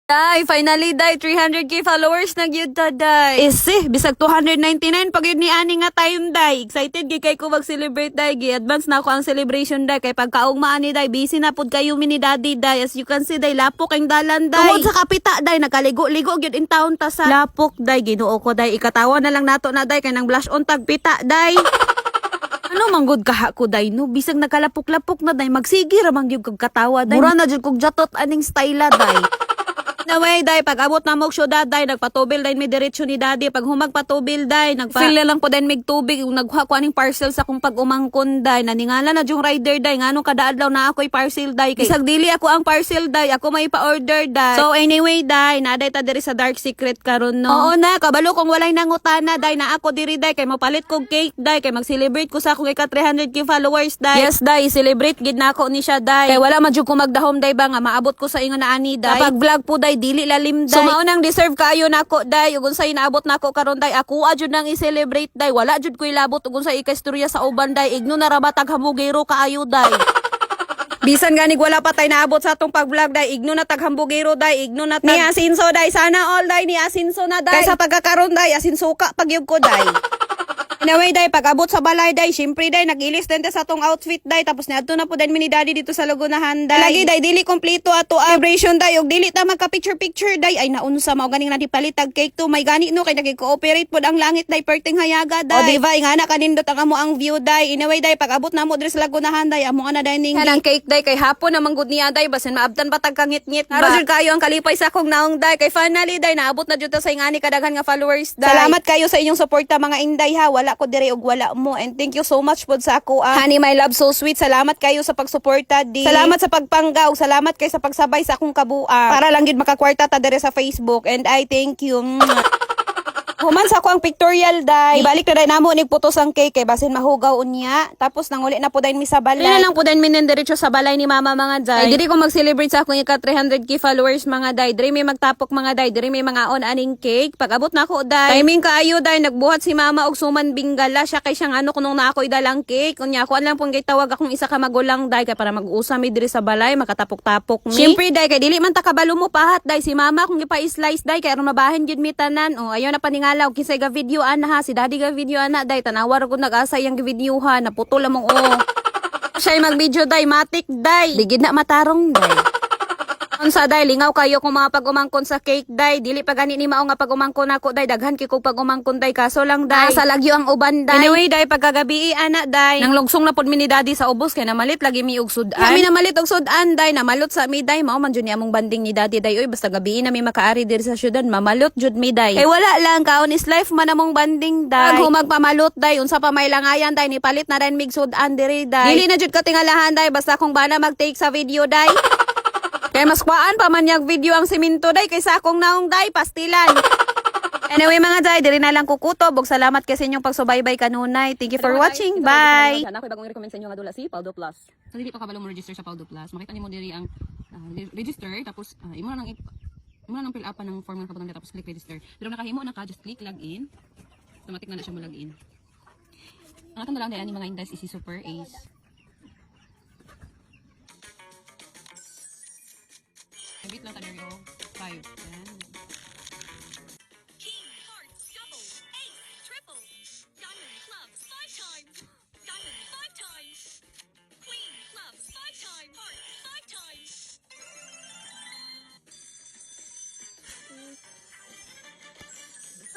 Day, finally day 300k followers na gyud ta day. Bisag 299 pag yun ni ani nga time day. Excited gid kay ko mag-celebrate day. Gi-advance na ako ang celebration day kay pagkaugma ani day busy na pud kayo mi ni daddy day. As you can see day lapok ang dalan day. Tungod sa kapita day nakaligo-ligo gyud in town ta sa lapok day. Ginoo ko day ikatawa na lang nato na day kay nang blush on tag pita day. Ano manggod kaha ko day no bisag nakalapok-lapok na day magsige ra man gyud kag katawa day. Mura na jud kog jatot aning style day. Naway day pag abot na mog syudad day nagpatubil day mi diretso ni daddy pag humag patubil day nagfill lang po din mig tubig nagkuha ko aning parcel sa kung pag umangkon day naningala na yung rider day nganong kada adlaw na ako'y parcel day kay isag dili ako ang parcel day ako may pa-order day. So anyway day naday ta diri sa dark secret karon no. Oo na kabalo kung walay nangutana day na ako diri day kay mapalit kog cake day kay mag-celebrate ko sa akong ika 300k followers day. Yes day celebrate gid na ako ni siya day. Kay wala man jud ko magdahom day ba nga maabot ko sa ingon na ani day. Kapag vlog po day dili lalim day. So maunang deserve kaayo nako day ug unsay naabot nako karon day ako jud nang i-celebrate day wala jud ko ilabot ug unsay ika-istorya sa uban day igno na ra batag hamugero kaayo day. Bisan ganig wala pa tay naabot sa atong pag-vlog day igno na tag hambugero day igno na ni asinso day sana all day ni asinso na day. Kay sa pagkakaron day asinso ka pagyug ko day. Anyway day, pag abot sa balay day, syempre day, nag-ilis din sa atong outfit day, tapos niadto na po din mi ni daddy dito sa Lagunahan day. Lagi day, dili kompleto ato celebration day, og dili ta magka-picture-picture day, ay naunsa mao ganing nadipalit tag cake to, may gani no, kay nag-cooperate pod ang langit day, perting hayaga day. O diba, ingana kanindot ang amo ang view day. Anyway day, pag abot na mo diri sa Lagunahan day, amo na dining kanang cake day, kay hapon na manggod niya day, basin maabtan pa tag kangit-ngit. Aron jud kayo ang kalipay sa akong naong day, kay finally day, naabot na jud ta sa ingani kadaghan nga followers day. Salamat kayo sa inyong suporta mga inday ha, wala ko dire og wala mo and thank you so much pod sa ako honey my love so sweet salamat kayo sa pagsuporta di salamat sa pagpanggaw salamat kayo sa pagsabay sa akong kabuang para lang gid makakwarta ta dire sa Facebook and I thank you. Human sa ako ang pictorial day. Ibalik na day namo nig putos ang cake kay basin mahugaw unya. Tapos nanguli na po din mi sa balay. Dili lang po din mi diretso sa balay ni mama mga day. Ay diri ko mag-celebrate sa akong ika 300k followers mga day. Diri may magtapok mga day. Diri may mga on aning cake. Pag abot na ako day. Timing kaayo day nagbuhat si mama og suman bingala siya kay siyang ano kunong na ako idalang cake. Unya ako lang pong gitawag akong isa ka magulang day kay para mag-usa mi diri sa balay makatapok-tapok mi. Syempre day kay dili man ta kabalo mo pahat day si mama kung ipa-slice day kay aron mabahin gid mi tanan. Oh ayo na paningalaw kisay ga video ana ha si daddy ga video ana day tanawar ko nag-asa yang videohan naputol among siya mag-video day matik day digid na matarong day. Unsa day lingaw kayo kung mga pag-umangkon sa cake day dili pa gani ni mao nga pag-umangkon nako day daghan kay kog pag-umangkon day kaso lang day sa lagyo ang uban day. Anyway day pagkagabi ana day nang lugsong na pod mi ni daddy sa ubos kay namalit lagi mi og sudan. Kami namalit og sudan day namalot sa mi day mao man jud ni among banding ni daddy day oy basta gabi na mi makaari diri sa syudad mamalot jud mi day. Kay wala lang kaon is life man among banding day. Pag humagpamalot day unsa pa may langayan day ni palit na rin mig sudan diri day. Dili na jud katingalahan day basta kung bana mag-take sa video day. Kay mas kuaan pa man yung video ang siminto day kaysa akong naong day pastilan. Anyway mga day, diri na lang kukutob ug salamat kasi inyong pagsubaybay kanunay. Thank you for watching. Bye. Sana ako bagong recommend sa inyo nga dula si Paldo Plus. So dili pa kabalo mo register sa Paldo Plus. Makita nimo diri ang register tapos imo na nang fill up ng form nga kabutang tapos click register. Pero nakahimo na ka just click login. Automatic na siya mo login. Ang atong dalang ani mga index is Super Ace. Bit lang tayo 5. Yan. King, hearts, double, ace, triple, diamond, clubs, 5 times, diamond, 5 times, queen, clubs, 5 times, hearts, 5 times.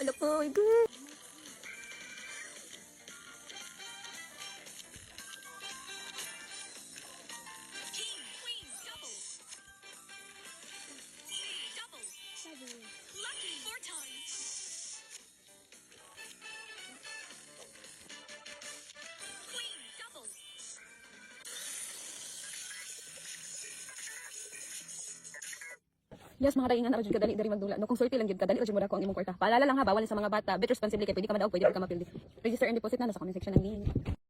Ala ko, good. King, queen, double, double, lucky 4 times, queen, double. Yes, mga daingan ara jud kadali diri magdula. No kung swerte lang jud kadali ra jud mo dako ang imong kwarta. Paalala lang ha, bawal sa mga bata. Bit responsibly kay pwede ka madaog, pwede ka mapildi. Register and deposit na sa comment section ng link.